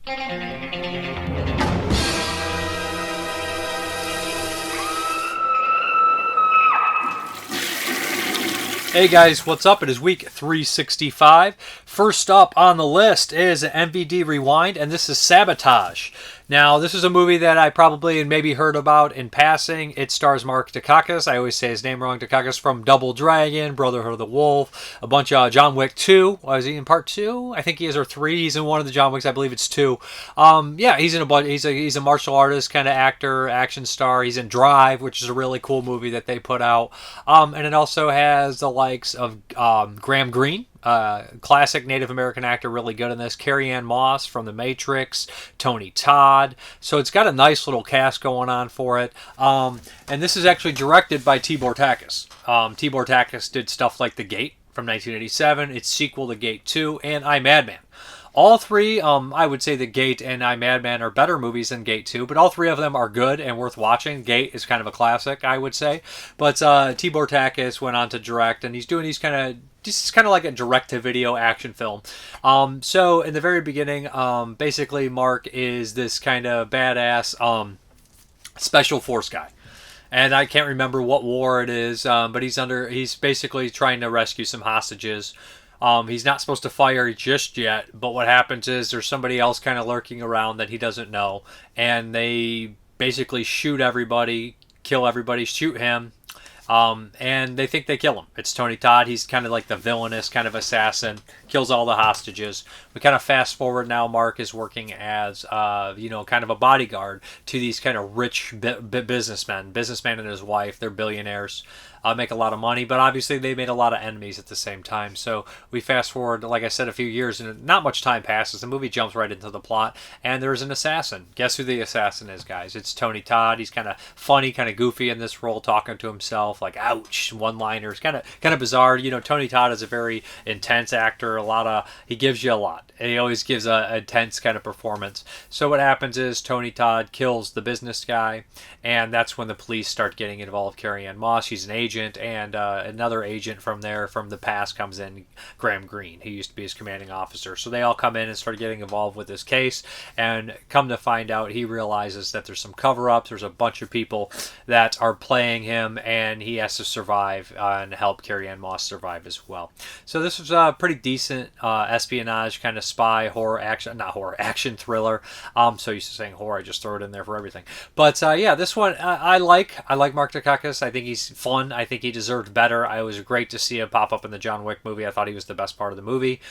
Hey guys, what's up? It is week 365. First up on the list is MVD Rewind, and this is Sabotage. Now, this is a movie that I probably and maybe heard about in passing. It stars Mrparka. I always say his name wrong. Takács from Double Dragon, Brotherhood of the Wolf, a bunch of John Wick 2. Was he in part 2? I think he is, or 3. He's in one of the John Wicks. I believe it's 2. Yeah, he's in a bunch. He's a martial artist, kind of actor, action star. He's in Drive, which is a really cool movie that they put out. And it also has the likes of Graham Greene. Classic Native American actor, really good in this. Carrie-Anne Moss from The Matrix, Tony Todd. So it's got a nice little cast going on for it. And this is actually directed by Tibor. Tibor did stuff like The Gate from 1987, its sequel to Gate 2, and I, Madman. All three, I would say The Gate and I, Madman are better movies than Gate 2, but all three of them are good and worth watching. Gate is kind of a classic, I would say. But Tibor went on to direct, and this is kind of like a direct-to-video action film. So in the very beginning, basically Mark is this kind of badass special force guy. And I can't remember what war it is, but he's basically trying to rescue some hostages. He's not supposed to fire just yet, but what happens is there's somebody else kind of lurking around that he doesn't know, and they basically shoot everybody, kill everybody, shoot him, and they think they kill him. It's Tony Todd. He's kind of like the villainous kind of assassin, kills all the hostages. We kind of fast forward now. Mark is working as, kind of a bodyguard to these kind of rich businessmen and his wife. They're billionaires. Make a lot of money, but obviously they made a lot of enemies at the same time. So we fast forward, like I said, a few years, and not much time passes. The movie jumps right into the plot, and there's an assassin. Guess who the assassin is, guys? It's Tony Todd. He's kind of funny, kind of goofy in this role, talking to himself, like ouch, one-liners, kind of bizarre. Tony Todd is a very intense actor. He gives you a lot. And he always gives a intense kind of performance. So what happens is Tony Todd kills the business guy, and that's when the police start getting involved. Carrie-Anne Moss, she's an agent, and another agent from the past comes in, Graham Greene. He used to be his commanding officer. So they all come in and start getting involved with this case, and come to find out, he realizes that there's some cover-ups. There's a bunch of people that are playing him, and he has to survive and help Carrie-Anne Moss survive as well. So this was a pretty decent espionage kind of spy action thriller. So used to saying horror, I just throw it in there for everything. But this one I like Mrparka. I think he's fun. I think he deserved better. It was great to see him pop up in the John Wick movie. I thought he was the best part of the movie.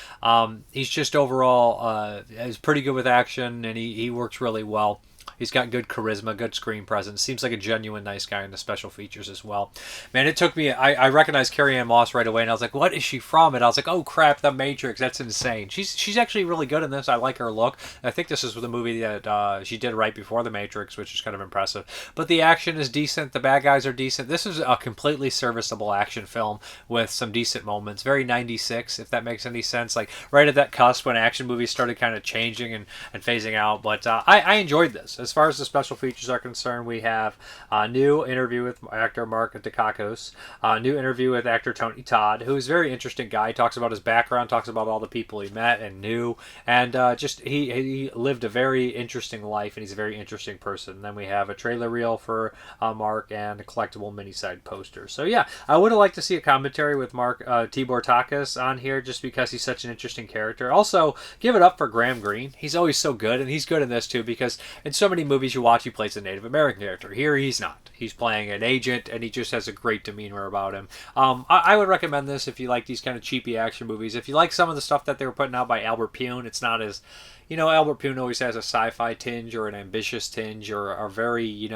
He's just overall is pretty good with action, and he works really well. He's got good charisma, good screen presence. Seems like a genuine nice guy in the special features as well. Man, it took me... I recognized Carrie-Anne Moss right away, and I was like, what is she from? And I was like, oh, crap, The Matrix. That's insane. She's actually really good in this. I like her look. I think this is the movie that she did right before The Matrix, which is kind of impressive. But the action is decent. The bad guys are decent. This is a completely serviceable action film with some decent moments. Very 96, if that makes any sense. Like, right at that cusp when action movies started kind of changing and phasing out. But I enjoyed this. As far as the special features are concerned, we have a new interview with actor Mrparka, a new interview with actor Tony Todd, who is a very interesting guy. He talks about his background, talks about all the people he met and knew, and he lived a very interesting life, and he's a very interesting person. And then we have a trailer reel for Mark and a collectible mini-side poster. So yeah, I would have liked to see a commentary with Tibor on here, just because he's such an interesting character. Also, give it up for Graham Greene. He's always so good, and he's good in this too, because in so many movies you watch, he plays a Native American character. Here he's not. He's playing an agent, and he just has a great demeanor about him. I would recommend this if you like these kind of cheapy action movies. If you like some of the stuff that they were putting out by Albert Pune, it's not as... Albert Pune always has a sci-fi tinge or an ambitious tinge or a very, he's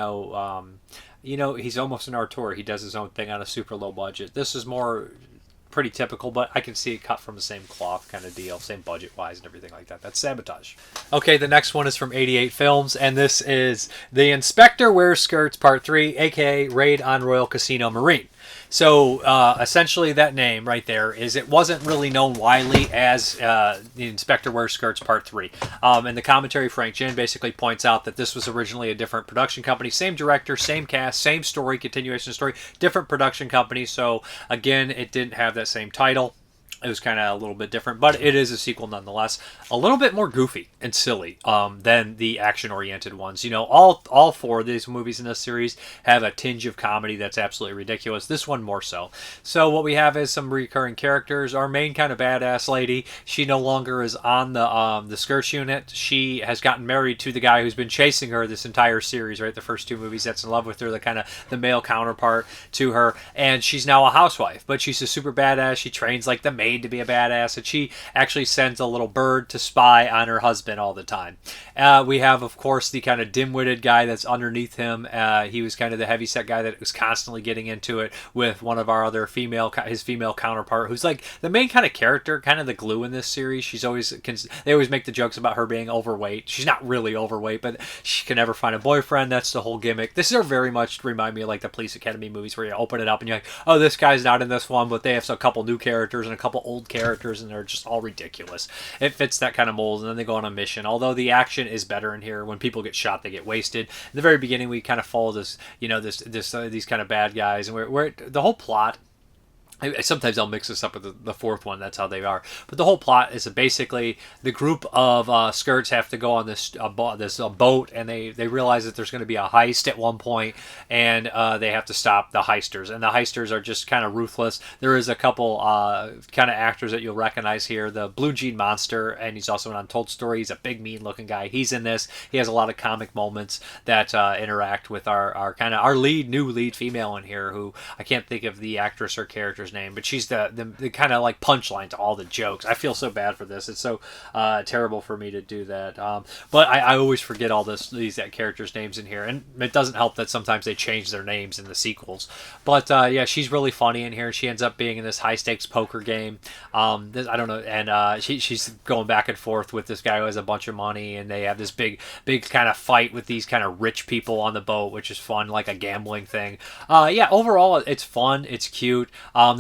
almost an auteur. He does his own thing on a super low budget. This is more... pretty typical, but I can see it cut from the same cloth kind of deal, same budget-wise and everything like that. That's Sabotage. Okay, the next one is from 88 Films, and this is The Inspector Wears Skirts Part 3, a.k.a. Raid on Royal Casino Marine. So essentially that name right there is, it wasn't really known widely as The Inspector Wears Skirts Part 3. And the commentary, Frank Jin basically points out that this was originally a different production company. Same director, same cast, same story, continuation story, different production company. So again, it didn't have that same title. It was kind of a little bit different, but it is a sequel nonetheless. A little bit more goofy and silly than the action-oriented ones. You know, all four of these movies in this series have a tinge of comedy that's absolutely ridiculous. This one more so. So what we have is some recurring characters. Our main kind of badass lady, she no longer is on the Skirts unit. She has gotten married to the guy who's been chasing her this entire series, right? The first two movies, that's in love with her, the kind of the male counterpart to her, and she's now a housewife. But she's a super badass. She trains like the maid to be a badass, and she actually sends a little bird to spy on her husband all the time. We have, of course, the kind of dim-witted guy that's underneath him. He was kind of the heavyset guy that was constantly getting into it with one of our other his female counterpart, who's like the main kind of character, kind of the glue in this series. They always make the jokes about her being overweight. She's not really overweight, but she can never find a boyfriend. That's the whole gimmick. This is very much remind me of like the Police Academy movies, where you open it up and you're like, oh, this guy's not in this one, but they have a couple new characters and a couple old characters, and they're just all ridiculous. It fits that kind of mold, and then they go on a mission. Although the action is better in here. When people get shot, they get wasted. In the very beginning, we kind of follow this, these kind of bad guys, and we're the whole plot. Sometimes I'll mix this up with the fourth one. That's how they are. But the whole plot is basically the group of Skirts have to go on this boat, and they realize that there's going to be a heist at one point, and they have to stop the heisters. And the heisters are just kind of ruthless. There is a couple kind of actors that you'll recognize here. The Blue Jean Monster, and he's also in Untold Story. He's a big, mean-looking guy. He's in this. He has a lot of comic moments that interact with our new lead female in here, who I can't think of the actress or character's name, but she's the kind of like punchline to all the jokes. I feel so bad for this. It's so terrible for me to do that. But I always forget all these characters' names in here, and it doesn't help that sometimes they change their names in the sequels. But yeah, she's really funny in here. She ends up being in this high stakes poker game. I don't know, and she's going back and forth with this guy who has a bunch of money, and they have this big kind of fight with these kind of rich people on the boat, which is fun, like a gambling thing. Yeah, overall it's fun. It's cute.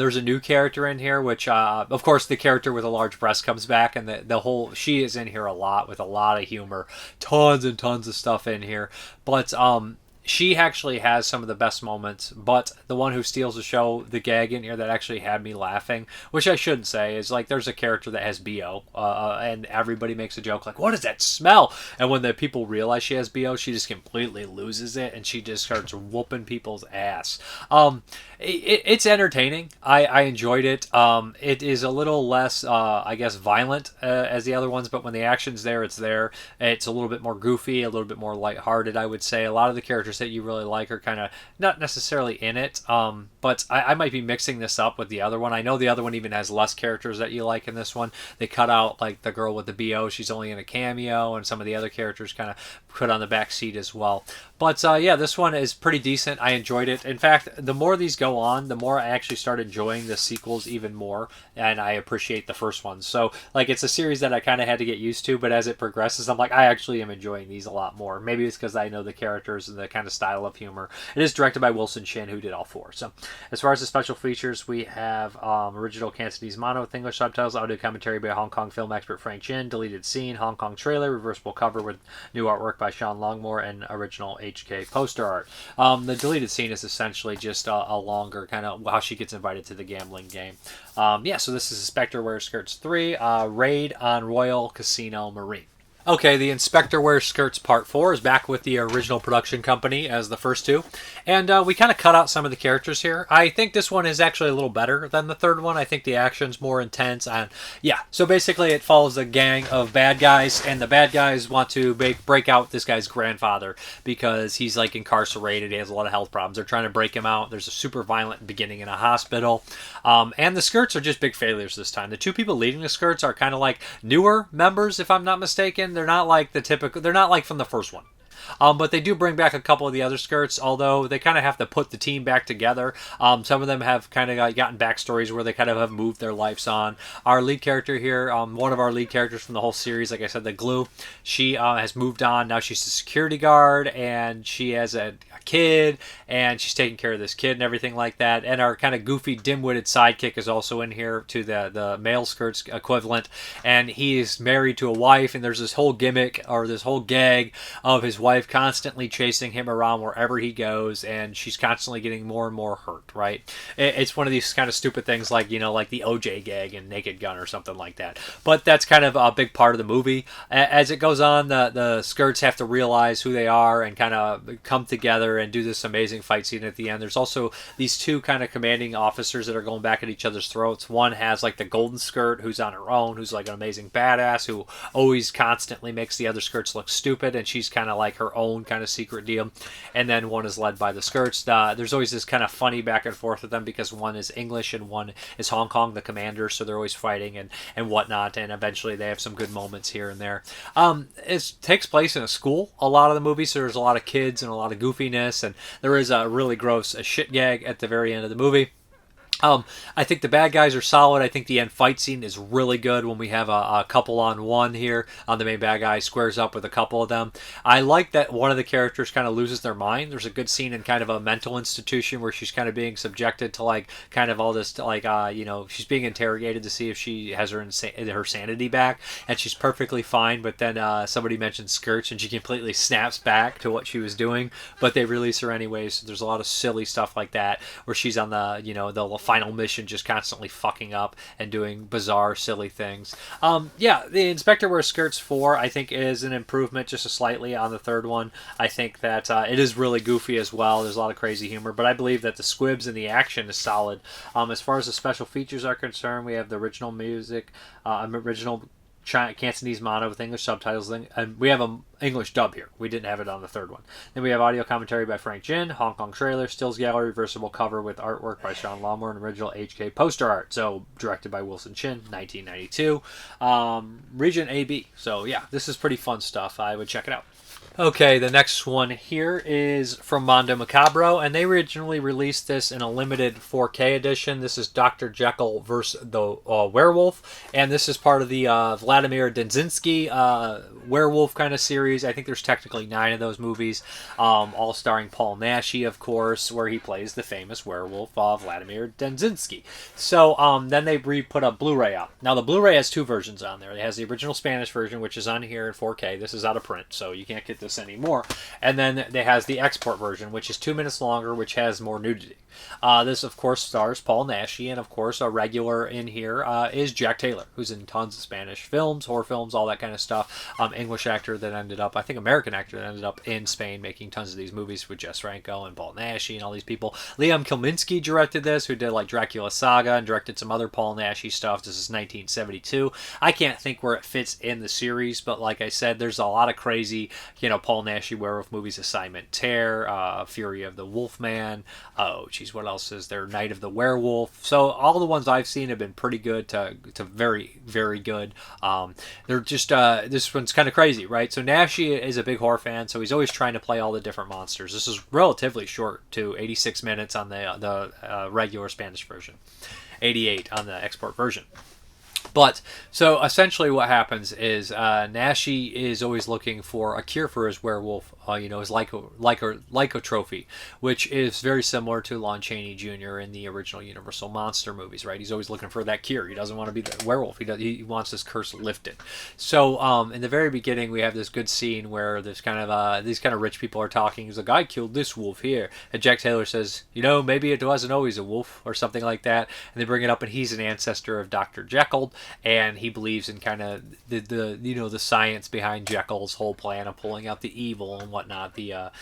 There's a new character in here, which of course the character with a large breast comes back, and she is in here a lot with a lot of humor, tons and tons of stuff in here. But she actually has some of the best moments, but the one who steals the show, the gag in here that actually had me laughing, which I shouldn't say, is like there's a character that has BO, and everybody makes a joke like, what is that smell? And when the people realize she has BO, she just completely loses it, and she just starts whooping people's ass. It's entertaining. I enjoyed it. It is a little less, I guess, violent as the other ones, but when the action's there, it's there. It's a little bit more goofy, a little bit more lighthearted, I would say. A lot of the characters that you really like are kind of not necessarily in it, but I might be mixing this up with the other one. I know the other one even has less characters that you like in this one. They cut out like the girl with the BO. She's only in a cameo, and some of the other characters kind of put on the back seat as well. But yeah, this one is pretty decent. I enjoyed it. In fact, the more these go on, the more I actually start enjoying the sequels even more, and I appreciate the first one. So like, it's a series that I kind of had to get used to, but as it progresses, I'm like, I actually am enjoying these a lot more. Maybe it's because I know the characters and the kind of style of humor. It is directed by Wellson, who did all four. So as far as the special features, we have original Cantonese mono with English subtitles, audio commentary by Hong Kong film expert Frank Jin, deleted scene, Hong Kong trailer, reversible cover with new artwork by Sean Longmore, and original HK poster art. The deleted scene is essentially just a longer kind of how she gets invited to the gambling game. Yeah, so this is Inspector Wears Skirts 3, Raid on Royal Casino Marine. Okay, the Inspector Wears Skirts Part 4 is back with the original production company as the first two. And we kind of cut out some of the characters here. I think this one is actually a little better than the third one. I think the action's more intense. And yeah, so basically it follows a gang of bad guys, and the bad guys want to break out this guy's grandfather because he's like incarcerated. He has a lot of health problems. They're trying to break him out. There's a super violent beginning in a hospital. And the Skirts are just big failures this time. The two people leading the Skirts are kind of like newer members, if I'm not mistaken. They're not like they're not like from the first one. But they do bring back a couple of the other Skirts, although they kind of have to put the team back together. Some of them have kind of gotten backstories where they kind of have moved their lives on. Our lead character here, one of our lead characters from the whole series, like I said, the Glue, she has moved on. Now she's a security guard, and she has a kid, and she's taking care of this kid and everything like that. And our kind of goofy, dim-witted sidekick is also in here to the male skirts equivalent, and he is married to a wife, and there's this whole gimmick or this whole gag of his wife constantly chasing him around wherever he goes, and she's constantly getting more and more hurt, right? It's one of these kind of stupid things like, like the OJ gag in Naked Gun or something like that. But that's kind of a big part of the movie. As it goes on, the skirts have to realize who they are and kind of come together and do this amazing fight scene at the end. There's also these two kind of commanding officers that are going back at each other's throats. One has like the golden skirt who's on her own, who's like an amazing badass who always constantly makes the other skirts look stupid, and she's kind of like her own kind of secret deal. And then one is led by the skirts. There's always this kind of funny back and forth with them because one is English and one is Hong Kong, the commander, so they're always fighting and whatnot, and eventually they have some good moments here and there. It takes place in a school, a lot of the movies, so there's a lot of kids and a lot of goofiness, and there is a really gross shit gag at the very end of the movie. I think the bad guys are solid. I think the end fight scene is really good when we have a couple on one here. The main bad guy squares up with a couple of them. I like that one of the characters kind of loses their mind. There's a good scene in kind of a mental institution where she's kind of being subjected to like kind of all this like she's being interrogated to see if she has her sanity back, and she's perfectly fine. But then somebody mentions skirts and she completely snaps back to what she was doing. But they release her anyways. So there's a lot of silly stuff like that where she's on the the final mission just constantly fucking up and doing bizarre, silly things. The Inspector Wears Skirts 4, I think, is an improvement just slightly on the third one. I think that it is really goofy as well. There's a lot of crazy humor, but I believe that the squibs and the action is solid. As far as the special features are concerned, we have the original music, original Cantonese mono with English subtitles, and we have an English dub here. We didn't have it on the third one. Then we have audio commentary by Frank Jin, Hong Kong trailer, stills gallery, reversible cover with artwork by Sean Lawmore, and original HK poster art. So directed by Wilson Chin, 1992. Region AB. So yeah, this is pretty fun stuff. I would check it out. Okay, the next one here is from Mondo Macabro, and they originally released this in a limited 4K edition. This is Dr. Jekyll vs. the Werewolf, and this is part of the Vladimir Dzerzhinsky werewolf kind of series. I think there's technically 9 of those movies, all starring Paul Naschy, of course, where he plays the famous werewolf Vladimir Dzerzhinsky. So then they put a Blu-ray out. Now the Blu-ray has 2 versions on there. It has the original Spanish version, which is on here in 4K. This is out of print, so you can't get this anymore. And then it has the export version, which is 2 minutes longer, which has more nudity. This, of course, stars Paul Naschy, and, of course, a regular in here is Jack Taylor, who's in tons of Spanish films, horror films, all that kind of stuff. English actor that ended up, I think American actor that ended up in Spain making tons of these movies with Jess Franco and Paul Naschy and all these people. León Klimovsky directed this, who did, like, Dracula Saga and directed some other Paul Naschy stuff. This is 1972. I can't think where it fits in the series, but like I said, there's a lot of crazy, Paul Naschy werewolf movies, Assignment Terror, Fury of the Wolfman, what else is there? Night of the Werewolf. So all the ones I've seen have been pretty good to very, very good. They're just, this one's kind of crazy, right? So Naschy is a big horror fan, so he's always trying to play all the different monsters. This is relatively short, too, 86 minutes on the regular Spanish version, 88 on the export version. But, so essentially what happens is Naschy is always looking for a cure for his werewolf, his lycotrophy, which is very similar to Lon Chaney Jr. in the original Universal Monster movies, right? He's always looking for that cure. He doesn't want to be the werewolf. He wants his curse lifted. So, in the very beginning, we have this good scene where there's kind of these kind of rich people are talking. He's like, I killed this wolf here. And Jack Taylor says, maybe it wasn't always a wolf or something like that. And they bring it up, and he's an ancestor of Dr. Jekyll. And he believes in kind of the science behind Jekyll's whole plan of pulling out the evil and whatnot. The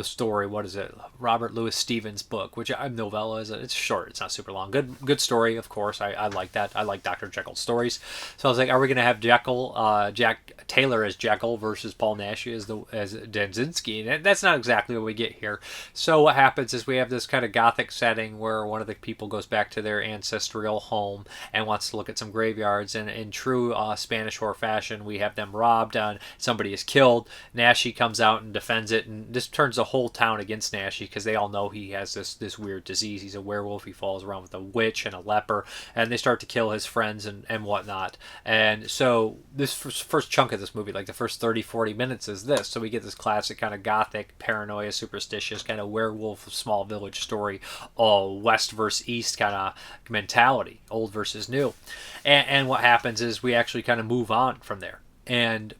story. What is it? Robert Louis Stevens' book, which novella is. It's short. It's not super long. Good story, of course. I like that. I like Dr. Jekyll's stories. So I was like, are we gonna have Jack Taylor as Jekyll versus Paul Naschy as Dzerzhinsky? And that's not exactly what we get here. So what happens is we have this kind of gothic setting where one of the people goes back to their ancestral home, and wants to look at some graveyards. And in true Spanish horror fashion, we have them robbed, and somebody is killed. Nashi comes out and defends it, and this turns the whole town against Nashi because they all know he has this weird disease. He's a werewolf. He falls around with a witch and a leper, and they start to kill his friends and whatnot. And so this first chunk of this movie, like the first 30-40 minutes, is this. So we get this classic kind of gothic, paranoia, superstitious kind of werewolf small village story, all west versus east kind of mentality, old versus new. And what happens is we actually kind of move on from there. And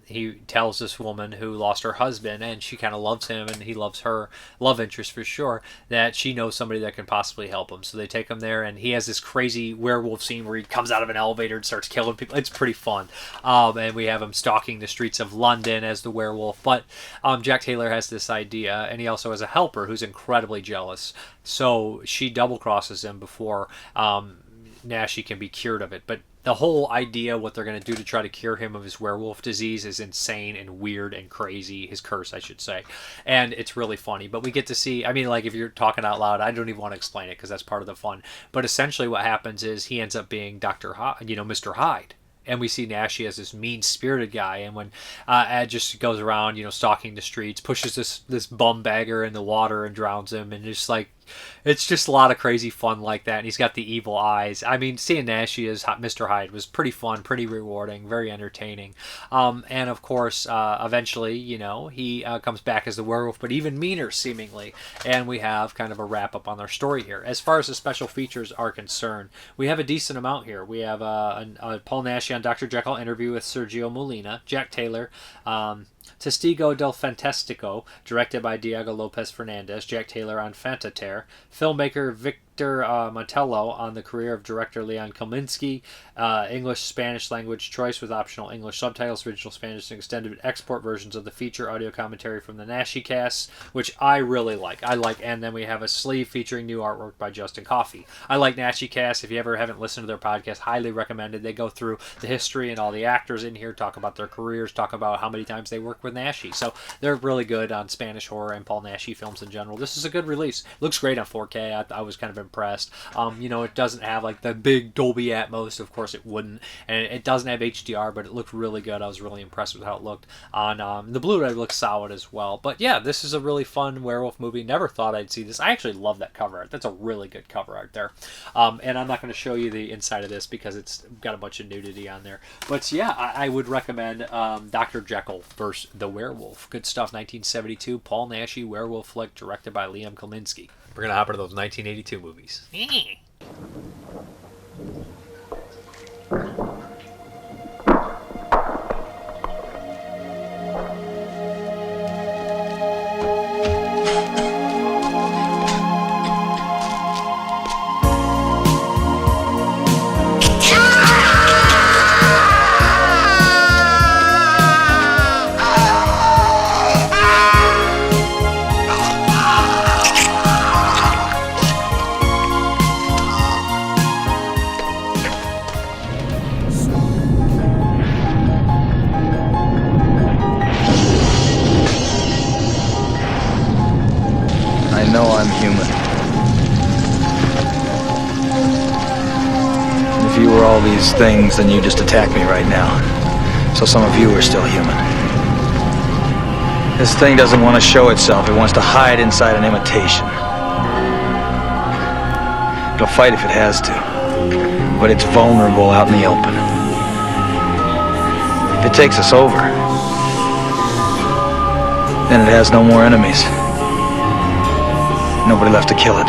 he tells this woman who lost her husband, and she kind of loves him and he loves her, love interest for sure, that she knows somebody that can possibly help him. So they take him there, and he has this crazy werewolf scene where he comes out of an elevator and starts killing people. It's pretty fun. And we have him stalking the streets of London as the werewolf. But Jack Taylor has this idea, and he also has a helper who's incredibly jealous. So she double crosses him before Nashi can be cured of it. But the whole idea, what they're going to do to try to cure him of his werewolf disease, is insane and weird and crazy. His curse, I should say. And it's really funny. But we get to see, I mean, like, if you're talking out loud, I don't even want to explain it because that's part of the fun. But essentially what happens is he ends up being Mr. Hyde. And we see Nashi as this mean-spirited guy. And when Ed just goes around, stalking the streets, pushes this bum bagger in the water and drowns him, and just like, it's just a lot of crazy fun like that. And he's got the evil eyes. I mean, seeing Nashi as Mr. Hyde was pretty fun, pretty rewarding, very entertaining. And of course, eventually, he comes back as the werewolf, but even meaner, seemingly. And we have kind of a wrap-up on our story here. As far as the special features are concerned, we have a decent amount here. We have a Paul Nashi on Dr. Jekyll interview with Sergio Molina, Jack Taylor, Testigo del Fantastico, directed by Diego Lopez Fernandez, Jack Taylor on Fantater, filmmaker Victor Montello on the career of director León Klimovsky, English-Spanish language choice with optional English subtitles, original Spanish and extended export versions of the feature audio commentary from the Nashi cast, which I really like. And then we have a sleeve featuring new artwork by Justin Coffey. I like Nashi cast. If you ever haven't listened to their podcast, highly recommended. They go through the history and all the actors in here, talk about their careers, talk about how many times they work with Nashi. So they're really good on Spanish horror and Paul Nashi films in general. This is a good release. Looks great on 4K. I was kind of impressed. It doesn't have like the big Dolby Atmos. Of course it wouldn't. And it doesn't have HDR, but it looked really good. I was really impressed with how it looked. On the Blu-ray looks solid as well. But yeah, this is a really fun werewolf movie. Never thought I'd see this. I actually love that cover art. That's a really good cover art there. And I'm not going to show you the inside of this because it's got a bunch of nudity on there. But yeah, I would recommend Dr. Jekyll vs. the Werewolf. Good stuff. 1972 Paul Nashi werewolf flick directed by León Klimovsky. We're going to hop into those 1982 movies. I know I'm human. And if you were all these things, then you just attack me right now. So some of you are still human. This thing doesn't want to show itself. It wants to hide inside an imitation. It'll fight if it has to. But it's vulnerable out in the open. If it takes us over, then it has no more enemies. Nobody left to kill it.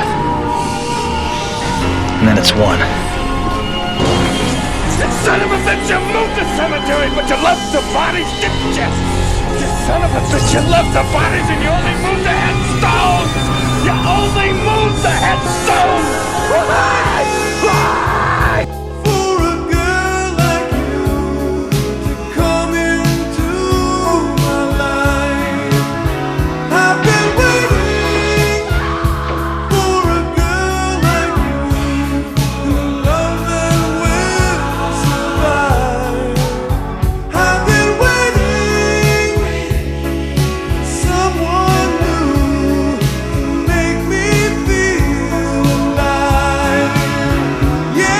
And then it's won. You son of a bitch, you moved the cemetery, but you left the bodies, didn't you? You son of a bitch, you left the bodies and you only moved the headstones! You only moved the headstones! Why? For a girl like you to come into my life, I've been waiting for a girl like you, who love and will survive. I've been waiting for someone new to make me feel alive. Yeah.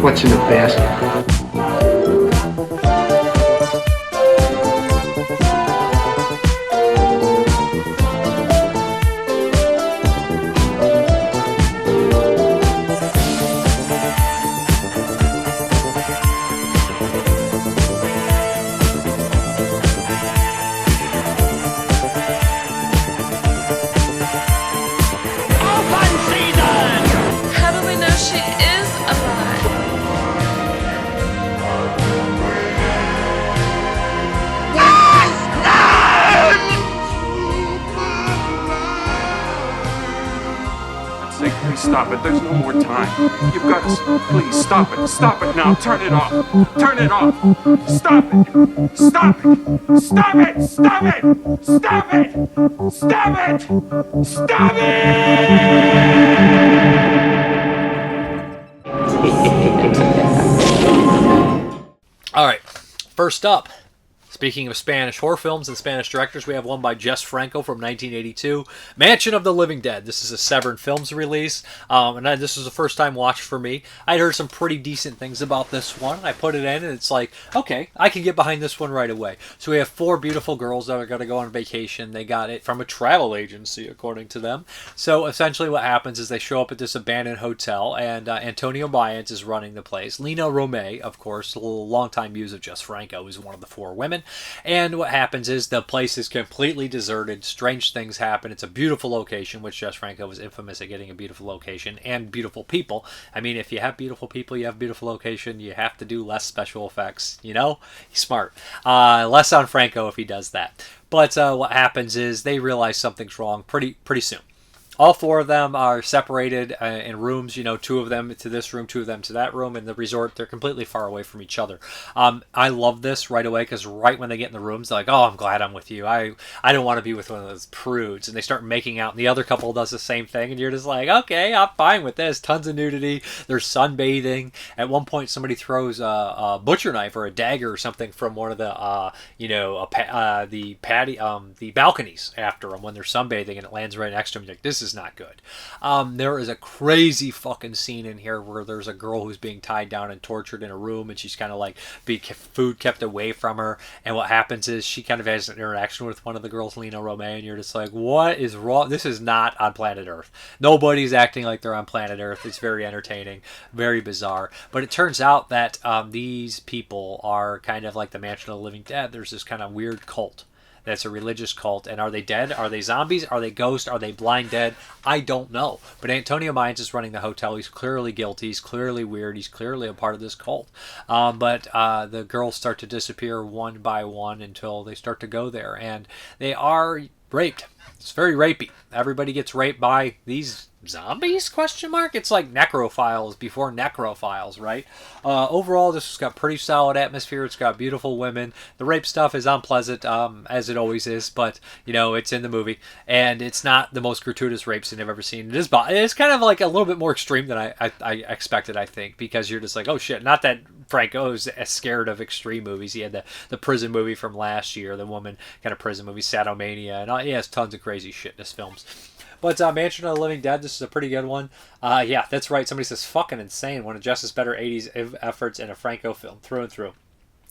What's in the basket? Open season! How do we know she is alive? Let's say, please stop it. There's no more time. You've got to. Please stop it. Stop it now. Turn it off. Turn it off. Stop it. Stop it. Stop it. Stop it. Stop it. Stop it. Stop All right, first up, speaking of Spanish horror films and Spanish directors, we have one by Jess Franco from 1982, Mansion of the Living Dead. This is a Severn Films release, and this was a first time watch for me. I'd heard some pretty decent things about this one. I put it in, and it's like, okay, I can get behind this one right away. So we have 4 beautiful girls that are going to go on vacation. They got it from a travel agency, according to them. So essentially what happens is they show up at this abandoned hotel, and Antonio Mayans is running the place. Lena Romay, of course, a longtime muse of Jess Franco, is one of the 4 women. And what happens is the place is completely deserted. Strange things happen. It's a beautiful location, which Jess Franco was infamous at getting a beautiful location and beautiful people. I mean, if you have beautiful people, you have beautiful location. You have to do less special effects. You know, he's smart. Less on Franco if he does that. But what happens is they realize something's wrong pretty soon. All 4 of them are separated in rooms, 2 of them to this room, 2 of them to that room. In the resort, they're completely far away from each other. I love this right away because right when they get in the rooms, they're like, oh, I'm glad I'm with you. I don't want to be with one of those prudes. And they start making out, and the other couple does the same thing. And you're just like, okay, I'm fine with this. Tons of nudity. There's sunbathing. At one point, somebody throws a butcher knife or a dagger or something from one of the, the balconies after them when they're sunbathing, and it lands right next to them. You're like, this is not good. There is a crazy fucking scene in here where there's a girl who's being tied down and tortured in a room, and she's kind of like food kept away from her, and what happens is she kind of has an interaction with one of the girls, Lena Romay, and you're just like, what is wrong? This is not on planet Earth. Nobody's acting like they're on planet Earth. It's very entertaining, very bizarre, but it turns out that these people are kind of like the Mansion of the Living Dead. There's this kind of weird cult that's a religious cult. And are they dead? Are they zombies? Are they ghosts? Are they blind dead? I don't know. But Antonio Mayans is running the hotel. He's clearly guilty. He's clearly weird. He's clearly a part of this cult. But the girls start to disappear one by one until they start to go there. And they are raped. It's very rapey. Everybody gets raped by these zombies? Question mark. It's like necrophiles before necrophiles, right? Overall, this has got pretty solid atmosphere. It's got beautiful women. The rape stuff is unpleasant, as it always is, but it's in the movie, and it's not the most gratuitous rape scene I've ever seen. It is kind of like a little bit more extreme than I expected, I think, because you're just like, oh shit. Not that Franco is scared of extreme movies. He had the prison movie from last year, the woman kind of prison movie, Sadomania, and he has tons of crazy shit in his films. But Mansion of the Living Dead, this is a pretty good one. Yeah, that's right. Somebody says fucking insane. One of Jess's better 80s efforts in a Franco film, through and through.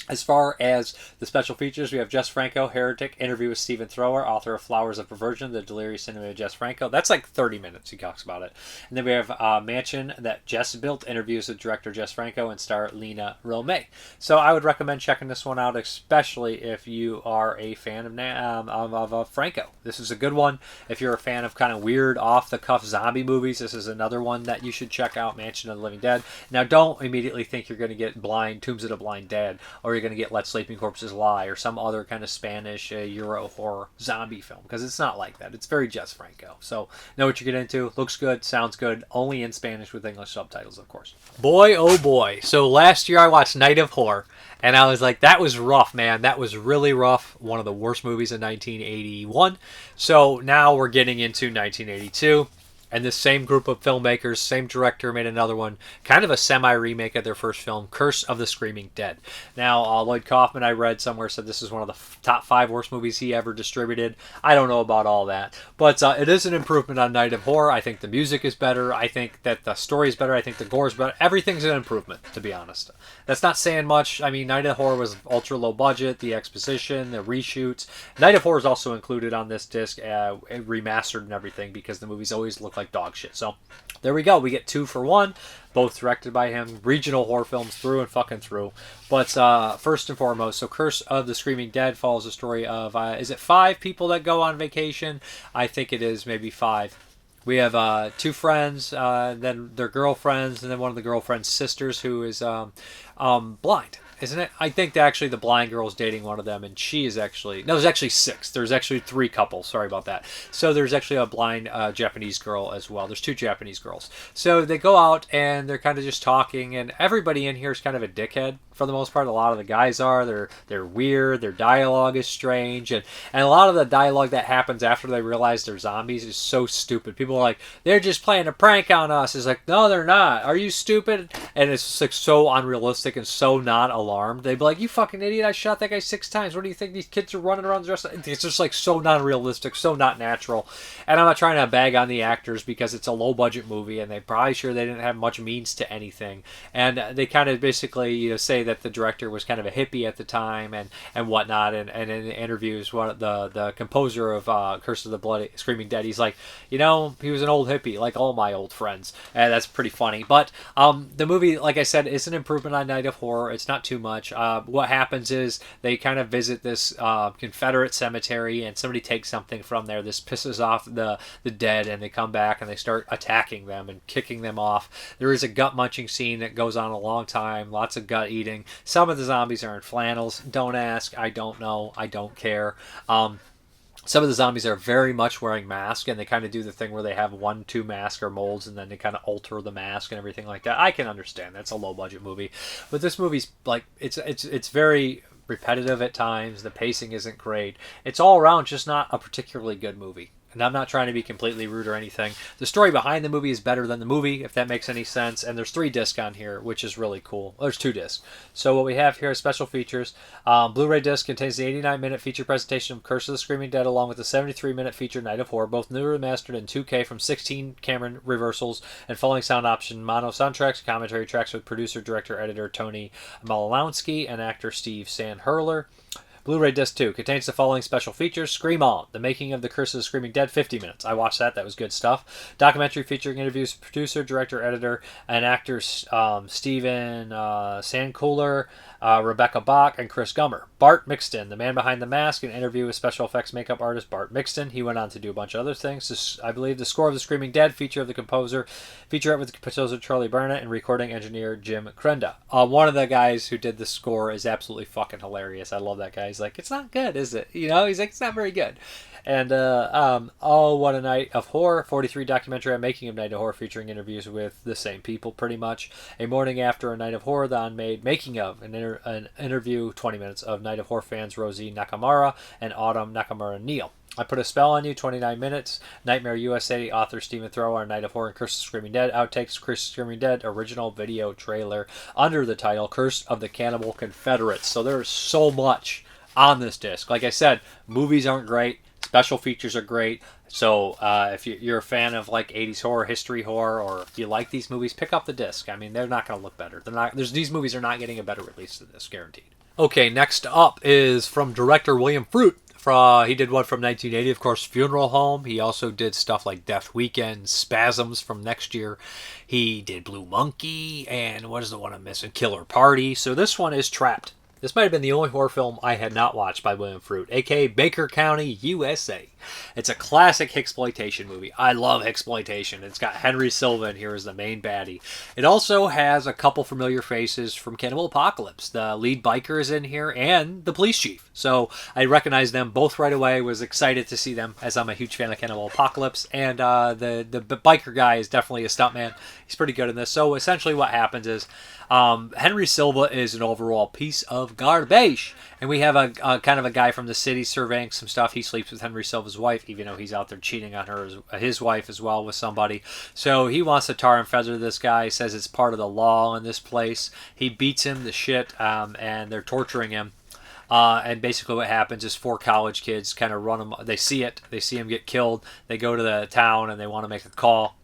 As far as the special features, we have Jess Franco, Heretic, interview with Stephen Thrower, author of Flowers of Perversion, the delirious cinema of Jess Franco. That's like 30 minutes he talks about it. And then we have Mansion that Jess built, interviews with director Jess Franco and star Lena Romay. So I would recommend checking this one out, especially if you are a fan of Franco. This is a good one. If you're a fan of kind of weird, off-the-cuff zombie movies, this is another one that you should check out, Mansion of the Living Dead. Now, don't immediately think you're going to get Tombs of the Blind Dead, or you're going to get Let Sleeping Corpses Lie, or some other kind of Spanish Euro horror zombie film, because it's not like that. It's very Jess Franco. So know what you get into. Looks good, sounds good, only in Spanish with English subtitles, of course. Boy, oh boy. So last year I watched Night of Horror, and I was like, that was rough, man. That was really rough. One of the worst movies in 1981. So now we're getting into 1982. And this same group of filmmakers, same director, made another one, kind of a semi-remake of their first film, Curse of the Screaming Dead. Now, Lloyd Kaufman, I read somewhere, said this is one of the top 5 worst movies he ever distributed. I don't know about all that. But it is an improvement on Night of Horror. I think the music is better. I think that the story is better. I think the gore is better. Everything's an improvement, to be honest. That's not saying much. I mean, Night of Horror was ultra low budget, the exposition, the reshoots. Night of Horror is also included on this disc, remastered and everything, because the movies always look like dog shit. So there we go. We get 2 for 1, both directed by him. Regional horror films through and fucking through. But first and foremost, so Curse of the Screaming Dead follows the story of, is it 5 people that go on vacation? I think it is maybe 5. We have 2 friends, then their girlfriends, and then one of the girlfriend's sisters who is blind. Isn't it? I think that actually the blind girl is dating one of them, and she is actually... No, there's actually 6. There's actually 3 couples. Sorry about that. So there's actually a blind Japanese girl as well. There's 2 Japanese girls. So they go out, and they're kind of just talking, and everybody in here is kind of a dickhead. For the most part, a lot of the guys are. They're weird. Their dialogue is strange. And a lot of the dialogue that happens after they realize they're zombies is so stupid. People are like, they're just playing a prank on us. It's like, no, they're not. Are you stupid? And it's just like so unrealistic and so not alarmed. They'd be like, you fucking idiot, I shot that guy 6 times. What do you think these kids are running around dressed like? It's just like so non-realistic, so not natural. And I'm not trying to bag on the actors because it's a low-budget movie and they're probably sure they didn't have much means to anything. And they kind of basically say that the director was kind of a hippie at the time and whatnot. And in the interviews, the composer of Curse of the Screaming Dead, he's like, he was an old hippie, like all my old friends. And that's pretty funny. But the movie, like I said, is an improvement on Night of Horror. It's not too much. What happens is they kind of visit this Confederate cemetery and somebody takes something from there. This pisses off the dead, and they come back and they start attacking them and kicking them off. There is a gut munching scene that goes on a long time. Lots of gut eating. Some of the zombies are in flannels. Don't ask. I don't know. I don't care. Some of the zombies are very much wearing masks, and they kind of do the thing where they have 1-2 masks or molds, and then they kind of alter the mask and everything like that. I can understand. That's a low-budget movie. But this movie's, like, it's very repetitive at times. The pacing isn't great. It's all around just not a particularly good movie. And I'm not trying to be completely rude or anything. The story behind the movie is better than the movie, if that makes any sense. And there's 3 discs on here, which is really cool. There's 2 discs. So what we have here is special features. Blu-ray disc contains the 89-minute feature presentation of Curse of the Screaming Dead, along with the 73-minute feature Night of Horror, both new remastered in 2K from 16 camera reversals and following sound option mono soundtracks, commentary tracks with producer, director, editor Tony Malanowski and actor Steve Sandherler. Blu-ray Disc 2 contains the following special features. Scream On, the making of the Curse of the Screaming Dead, 50 minutes. I watched that. That was good stuff. Documentary featuring interviews with producer, director, editor, and actors Steven Sandcooler, Rebecca Bach, and Chris Gummer. Bart Mixton, the man behind the mask, an interview with special effects makeup artist Bart Mixton. He went on to do a bunch of other things. I believe the score of The Screaming Dead, feature with the composer Charlie Burnett and recording engineer Jim Crenda. One of the guys who did the score is absolutely fucking hilarious. I love that guy. He's like, it's not good, is it? He's like, it's not very good. And Oh, What a Night of Horror, 43 documentary on making of Night of Horror, featuring interviews with the same people pretty much. A Morning After a Night of Horror, the unmade making of, an interview, 20 minutes, of Night of Horror fans Rosie Nakamura and Autumn Nakamura Neal. I Put a Spell on You, 29 minutes. Nightmare USA, author Stephen Thrower, Night of Horror and Curse of the Screaming Dead. Outtakes, Curse of the Screaming Dead, original video trailer under the title Curse of the Cannibal Confederates. So there's so much on this disc. Like I said, movies aren't great. Special features are great. So if you're a fan of like 80s horror, history horror, or if you like these movies, pick up the disc. I mean, they're not going to look better. These movies are not getting a better release than this, guaranteed. Okay, next up is from director William Fruit. He did one from 1980, of course, Funeral Home. He also did stuff like Death Weekend, Spasms from next year. He did Blue Monkey, and what is the one I'm missing? Killer Party. So this one is Trapped. This might have been the only horror film I had not watched by William Fruit, a.k.a. Baker County, USA. It's a classic Hicksploitation movie. I love Hicksploitation. It's got Henry Silva in here as the main baddie. It also has a couple familiar faces from Cannibal Apocalypse. The lead biker is in here, and the police chief. So I recognized them both right away. Was excited to see them, as I'm a huge fan of Cannibal Apocalypse. And the biker guy is definitely a stuntman. He's pretty good in this. So essentially what happens is Henry Silva is an overall piece of garbage. And we have a kind of a guy from the city surveying some stuff. He sleeps with Henry Silva's his wife, even though he's out there cheating on his wife as well with somebody. So he wants to tar and feather this guy. He says it's part of the law in this place. He beats him to shit, and they're torturing him. And basically what happens is 4 college kids kind of run him. They see it. They see him get killed. They go to the town and they want to make a call.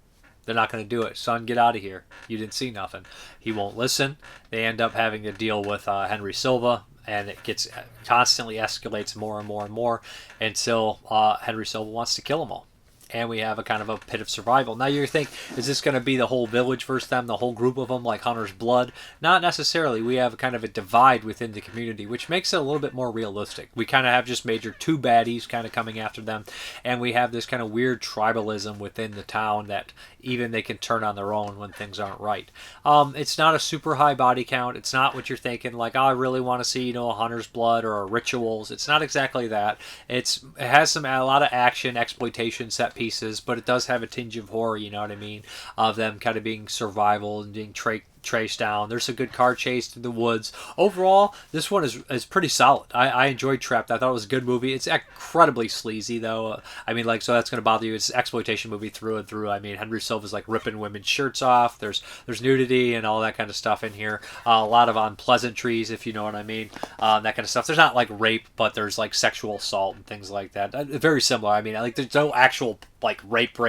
They're not going to do it. Son, get out of here. You didn't see nothing. He won't listen. They end up having to deal with Henry Silva, and it gets constantly escalates more and more and more until Henry Silva wants to kill them all. And we have a kind of a pit of survival. Now you think, is this going to be the whole village versus them, the whole group of them, like Hunter's Blood? Not necessarily. We have kind of a divide within the community, which makes it a little bit more realistic. We kind of have just major 2 baddies kind of coming after them, and we have this kind of weird tribalism within the town that even they can turn on their own when things aren't right. It's not a super high body count. It's not what you're thinking, like, oh, I really want to see, a Hunter's Blood or a Rituals. It's not exactly that. It has a lot of action, exploitation, set pieces, but it does have a tinge of horror, you know what I mean, of them kind of being survival and being traced down. There's a good car chase through the woods. Overall, this one is pretty solid. I enjoyed Trapped. I thought it was a good movie. It's incredibly sleazy, though. So that's going to bother you. It's an exploitation movie through and through. I mean, Henry Silva's like ripping women's shirts off. There's nudity and all that kind of stuff in here. A lot of unpleasantries, if you know what I mean. That kind of stuff. There's not like rape, but there's like sexual assault and things like that. Very similar. I mean, like there's no actual like rape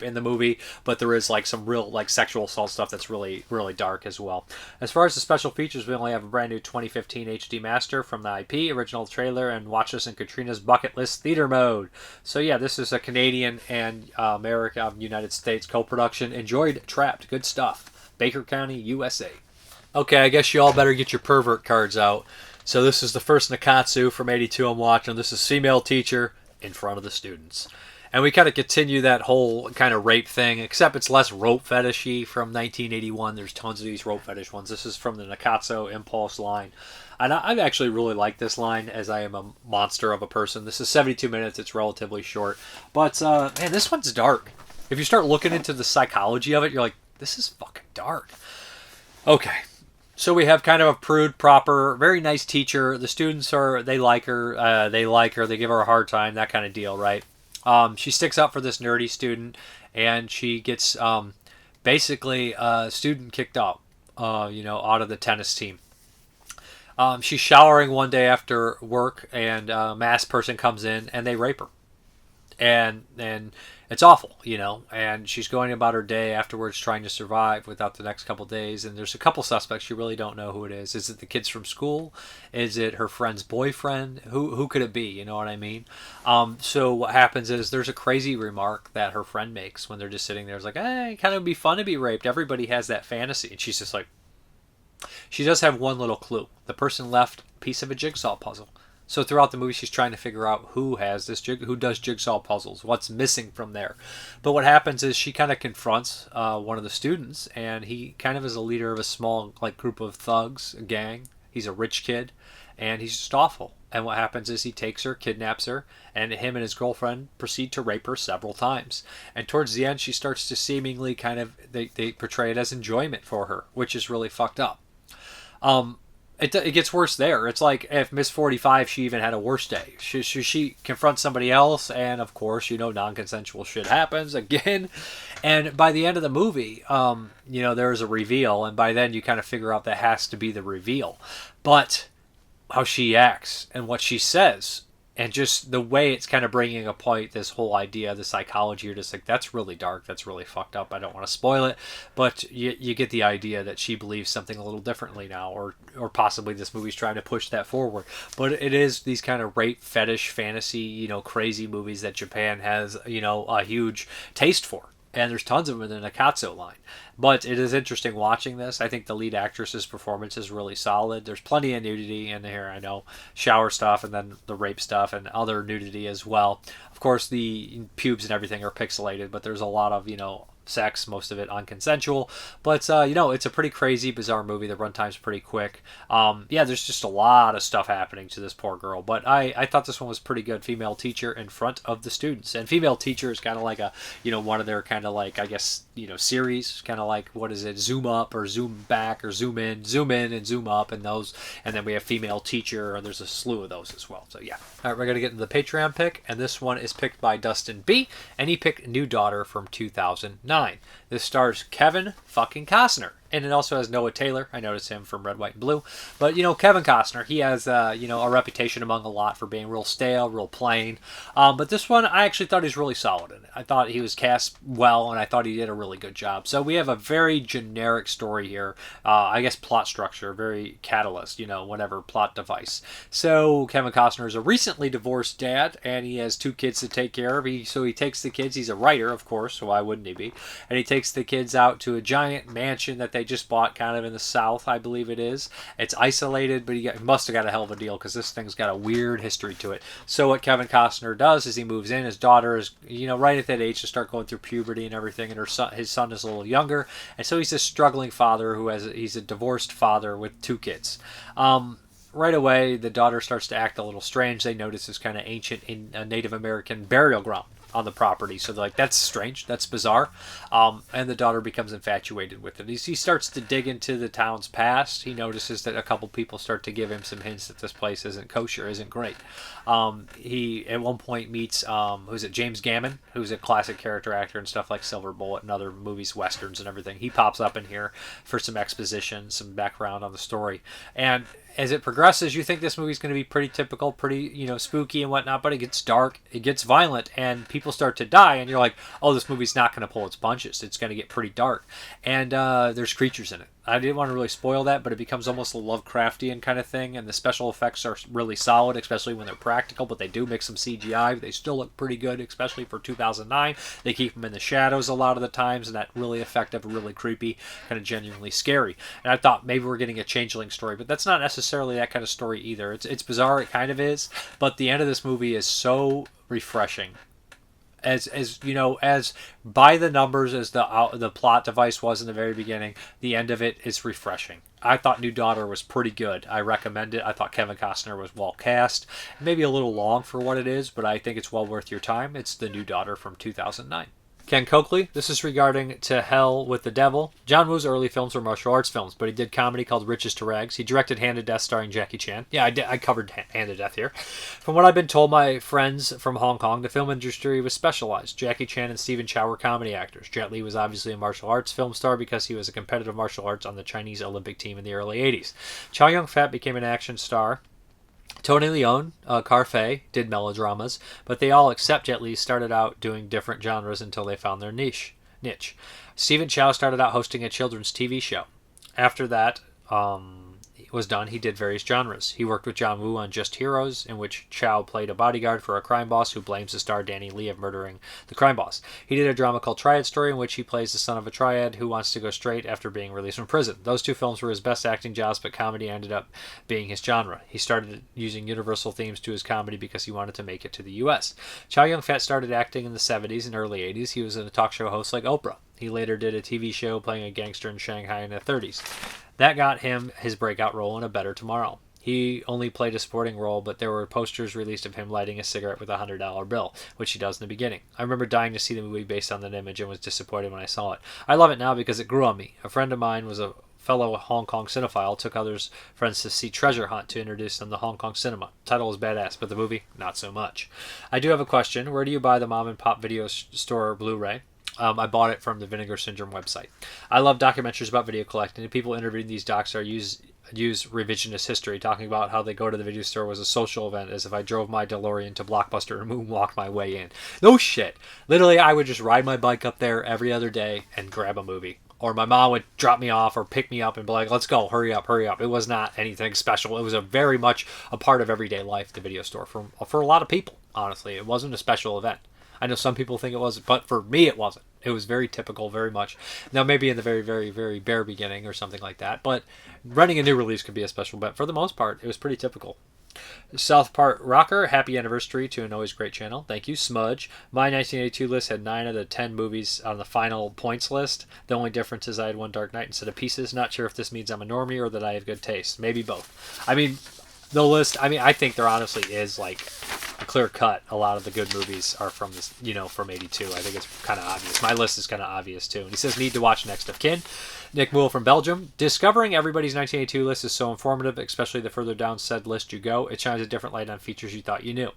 in the movie, but there is like some real like sexual assault stuff that's really, really dark as well. As far as the special features, we only have a brand new 2015 HD master from the IP, original trailer, and watch this in Katrina's bucket list theater mode. So yeah, this is a Canadian and United States co-production. Enjoyed Trapped. Good stuff. Baker County, USA. Okay, I guess you all better get your pervert cards out. So this is the first Nakatsu from 82 I'm watching. This is female teacher in front of the students. And we kind of continue that whole kind of rape thing, except it's less rope fetishy from 1981. There's tons of these rope fetish ones. This is from the Nakatsu Impulse line. And I actually really like this line, as I am a monster of a person. This is 72 minutes. It's relatively short. But, man, this one's dark. If you start looking into the psychology of it, you're like, this is fucking dark. Okay. So we have kind of a prude, proper, very nice teacher. The students they like her. They give her a hard time, that kind of deal, right? She sticks up for this nerdy student, and she gets basically a student kicked out, out of the tennis team. She's showering one day after work, and a masked person comes in, and they rape her. And it's awful, and she's going about her day afterwards trying to survive without the next couple days, and there's a couple suspects. You really don't know who it is. Is it the kids from school? Is it her friend's boyfriend? Who could it be? You know what I mean? So what happens is there's a crazy remark that her friend makes when they're just sitting there. It's like, hey, it kind of would be fun to be raped. Everybody has that fantasy. And she's just like, she does have one little clue. The person left a piece of a jigsaw puzzle. So throughout the movie, she's trying to figure out who does jigsaw puzzles, what's missing from there. But what happens is she kind of confronts one of the students, and he kind of is a leader of a small group of thugs, a gang. He's a rich kid, and he's just awful. And what happens is he takes her, kidnaps her, and him and his girlfriend proceed to rape her several times. And towards the end, she starts to seemingly they portray it as enjoyment for her, which is really fucked up. It gets worse there. It's like if Miss 45, she even had a worse day. She confronts somebody else, and of course, non-consensual shit happens again. And by the end of the movie, there's a reveal, and by then you kind of figure out that has to be the reveal. But how she acts and what she says, and just the way it's kind of bringing a point, this whole idea, the psychology, you're just like, that's really dark, that's really fucked up. I don't want to spoil it, but you get the idea that she believes something a little differently now, or possibly this movie's trying to push that forward. But it is these kind of rape, fetish, fantasy, crazy movies that Japan has, a huge taste for. And there's tons of them in the Nakatsu line. But it is interesting watching this. I think the lead actress's performance is really solid. There's plenty of nudity in here, I know. Shower stuff, and then the rape stuff, and other nudity as well. Of course, the pubes and everything are pixelated, but there's a lot of, sex, most of it unconsensual. But, it's a pretty crazy, bizarre movie. The runtime's pretty quick. There's just a lot of stuff happening to this poor girl. But I thought this one was pretty good. Female teacher in front of the students. And female teacher is kind of like a, one of their kind of like, I guess, series. Kind of like, what is it? Zoom up or zoom back or zoom in and zoom up and those. And then we have female teacher, and there's a slew of those as well. So, yeah. All right, we're going to get into the Patreon pick. And this one is picked by Dustin B. And he picked New Daughter from 2009. This stars Kevin fucking Costner. And it also has Noah Taylor. I noticed him from Red, White, and Blue. But, Kevin Costner, he has, a reputation among a lot for being real stale, real plain. But this one, I actually thought he was really solid in it. I thought he was cast well, and I thought he did a really good job. So we have a very generic story here. I guess plot structure, very catalyst, whatever plot device. So Kevin Costner is a recently divorced dad, and he has 2 kids to take care of. So he takes the kids. He's a writer, of course, so why wouldn't he be? And he takes the kids out to a giant mansion that they just bought kind of in the South, I believe it is. It's isolated, but he must have got a hell of a deal because this thing's got a weird history to it. So what Kevin Costner does is he moves in. His daughter is, right at that age to start going through puberty and everything, and his son is a little younger, and so he's a struggling father he's a divorced father with 2 kids. Right away, the daughter starts to act a little strange. They notice this kind of ancient Native American burial ground on the property. So they're like, that's strange, that's bizarre. And the daughter becomes infatuated with it. He starts to dig into the town's past. He notices that a couple people start to give him some hints that this place isn't kosher, isn't great. He at one point meets James Gammon, who's a classic character actor and stuff like Silver Bullet and other movies, westerns and everything. He pops up in here for some exposition, some background on the story. And as it progresses, you think this movie's going to be pretty typical, pretty, spooky and whatnot, but it gets dark, it gets violent, and people start to die, and you're like, oh, this movie's not going to pull its punches. It's going to get pretty dark. And there's creatures in it. I didn't want to really spoil that, but it becomes almost a Lovecraftian kind of thing, and the special effects are really solid, especially when they're practical, but they do mix some CGI. But they still look pretty good, especially for 2009. They keep them in the shadows a lot of the times, and that really effective, really creepy, kind of genuinely scary. And I thought maybe we're getting a Changeling story, but that's not necessarily that kind of story either. It's bizarre, it kind of is, but the end of this movie is so refreshing. As by the numbers as the plot device was in the very beginning, the end of it is refreshing. I thought New Daughter was pretty good. I recommend it. I thought Kevin Costner was well cast. Maybe a little long for what it is, but I think it's well worth your time. It's The New Daughter from 2009. Ken Coakley, this is regarding To Hell with the Devil. John Woo's early films were martial arts films, but he did comedy called Riches to Rags. He directed Hand to Death starring Jackie Chan. Yeah, I covered Hand to Death here. From what I've been told, my friends from Hong Kong, the film industry was specialized. Jackie Chan and Stephen Chow were comedy actors. Jet Li was obviously a martial arts film star because he was a competitive martial arts on the Chinese Olympic team in the early 80s. Chow Yun-fat became an action star. Tony León, Carfei, did melodramas, but they all, except Jet Li, started out doing different genres until they found their niche. Stephen Chow started out hosting a children's TV show. After that was done, he did various genres. He worked with John Woo on Just Heroes, in which Chow played a bodyguard for a crime boss who blames the star Danny Lee of murdering the crime boss. He did a drama called Triad Story, in which he plays the son of a triad who wants to go straight after being released from prison. Those 2 films were his best acting jobs, but comedy ended up being his genre. He started using universal themes to his comedy because he wanted to make it to the U.S. Chow Yun-fat started acting in the 70s and early 80s. He was a talk show host like Oprah. He later did a TV show playing a gangster in Shanghai in the 30s. That got him his breakout role in A Better Tomorrow. He only played a supporting role, but there were posters released of him lighting a cigarette with a $100 bill, which he does in the beginning. I remember dying to see the movie based on that image and was disappointed when I saw it. I love it now because it grew on me. A friend of mine was a fellow Hong Kong cinephile, took others friends to see Treasure Hunt to introduce them to Hong Kong cinema. The title was badass, but the movie, not so much. I do have a question. Where do you buy the mom and pop video store Blu-ray? I bought it from the Vinegar Syndrome website. I love documentaries about video collecting, and people interviewing these docs are use revisionist history, talking about how they go to the video store was a social event, as if I drove my DeLorean to Blockbuster and moonwalked my way in. No shit. Literally, I would just ride my bike up there every other day and grab a movie. Or my mom would drop me off or pick me up and be like, let's go, hurry up, hurry up. It was not anything special. It was a very much a part of everyday life, the video store, for a lot of people, honestly. It wasn't a special event. I know some people think it was, but for me it wasn't. It was very typical, very much. Now, maybe in the very, very, very bare beginning or something like that, but running a new release could be a special, but for the most part, it was pretty typical. South Park Rocker, happy anniversary to an always great channel. Thank you. Smudge. My 1982 list had 9 of the 10 movies on the final points list. The only difference is I had one Dark Knight instead of Pieces. Not sure if this means I'm a normie or that I have good taste. Maybe both. I mean, the list, I think there honestly is like a clear cut. A lot of the good movies are from this, from 82. I think it's kind of obvious. My list is kind of obvious too. And he says, need to watch Next of Kin. Nick Moole from Belgium. Discovering everybody's 1982 list is so informative, especially the further down said list you go. It shines a different light on features you thought you knew.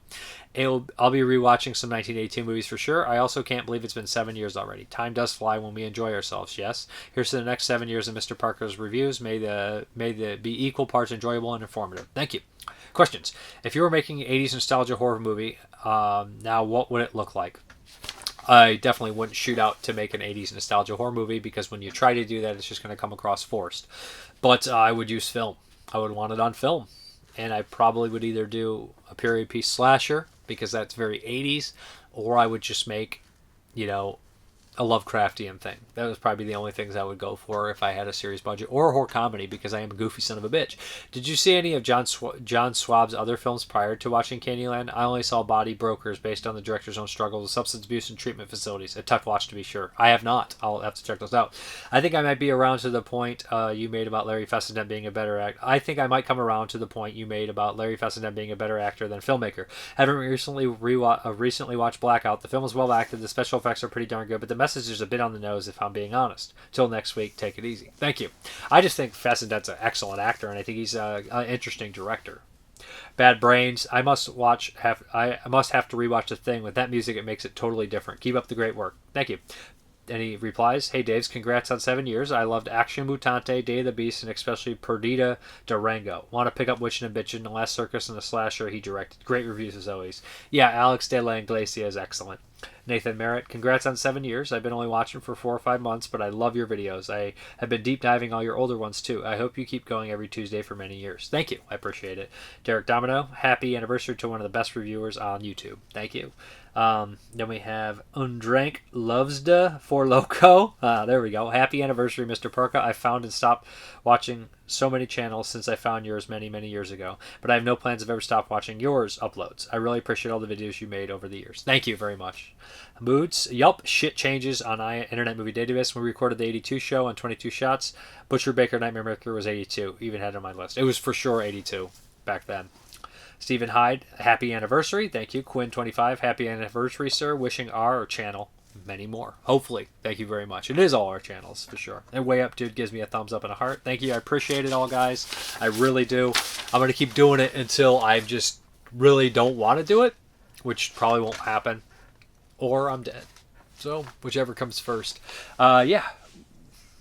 I'll be rewatching some 1982 movies for sure. I also can't believe it's been 7 years already. Time does fly when we enjoy ourselves, yes. Here's to the next 7 years of Mrparka's reviews. May the be equal parts enjoyable and informative. Thank you. Questions. If you were making an 80s nostalgia horror movie, now what would it look like? I definitely wouldn't shoot out to make an 80s nostalgia horror movie because when you try to do that, it's just going to come across forced. But I would use film. I would want it on film. And I probably would either do a period piece slasher because that's very 80s, or I would just make, a Lovecraftian thing. That was probably the only things I would go for if I had a serious budget, or a horror comedy because I am a goofy son of a bitch. Did you see any of John Swab's other films prior to watching Candyland? I only saw Body Brokers based on the director's own struggles with substance abuse and treatment facilities. A tough watch to be sure. I have not. I'll have to check those out. I think I might be around to the point you made about Larry Fessenden being a better actor. I think I might come around to the point you made about Larry Fessenden being a better actor than filmmaker. Having recently watched Blackout, the film is well acted, the special effects are pretty darn good, but the message is a bit on the nose if I'm being honest. Till next week, take it easy. Thank you. I just think Fessenden's an excellent actor, and I think he's an interesting director. Bad Brains. I must have to rewatch The Thing. With that music, it makes it totally different. Keep up the great work. Thank you. Any replies? Hey, Daves, congrats on 7 years. I loved Action Mutante, Day of the Beast, and especially Perdita Durango. Want to pick up Witchin' and Bitchin', The Last Circus, and The Slasher he directed. Great reviews as always. Yeah, Alex de la Iglesia is excellent. Nathan Merritt, congrats on 7 years. I've been only watching for 4 or 5 months, but I love your videos. I have been deep diving all your older ones too. I hope you keep going every Tuesday for many years. Thank you. I appreciate it. Derek Domino, happy anniversary to one of the best reviewers on YouTube. Thank you. Then we have Undrank Lovesda for Loco. There we go. Happy anniversary, Mrparka. I found and stopped watching so many channels since I found yours many, many years ago. But I have no plans of ever stop watching yours uploads. I really appreciate all the videos you made over the years. Thank you very much. Moods. Yup. Shit changes on Internet Movie Database. When we recorded the 82 show on 22 shots, Butcher Baker Nightmare Maker was 82. Even had it on my list. It was for sure 82 back then. Stephen Hyde, happy anniversary. Thank you. Quinn25, happy anniversary, sir. Wishing our channel many more. Hopefully. Thank you very much. It is all our channels, for sure. And Way Up Dude gives me a thumbs up and a heart. Thank you. I appreciate it all, guys. I really do. I'm going to keep doing it until I just really don't want to do it, which probably won't happen. Or I'm dead. So, whichever comes first. Yeah.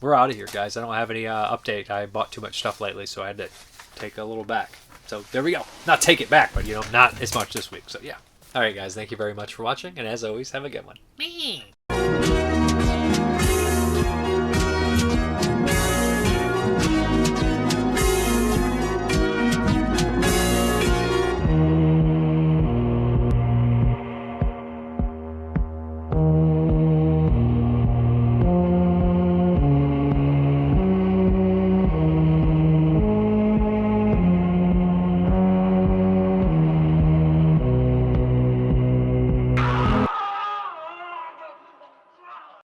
We're out of here, guys. I don't have any update. I bought too much stuff lately, so I had to take a little back. So there we go. Not take it back, but not as much this week. So yeah. All right, guys. Thank you very much for watching, and as always, have a good one.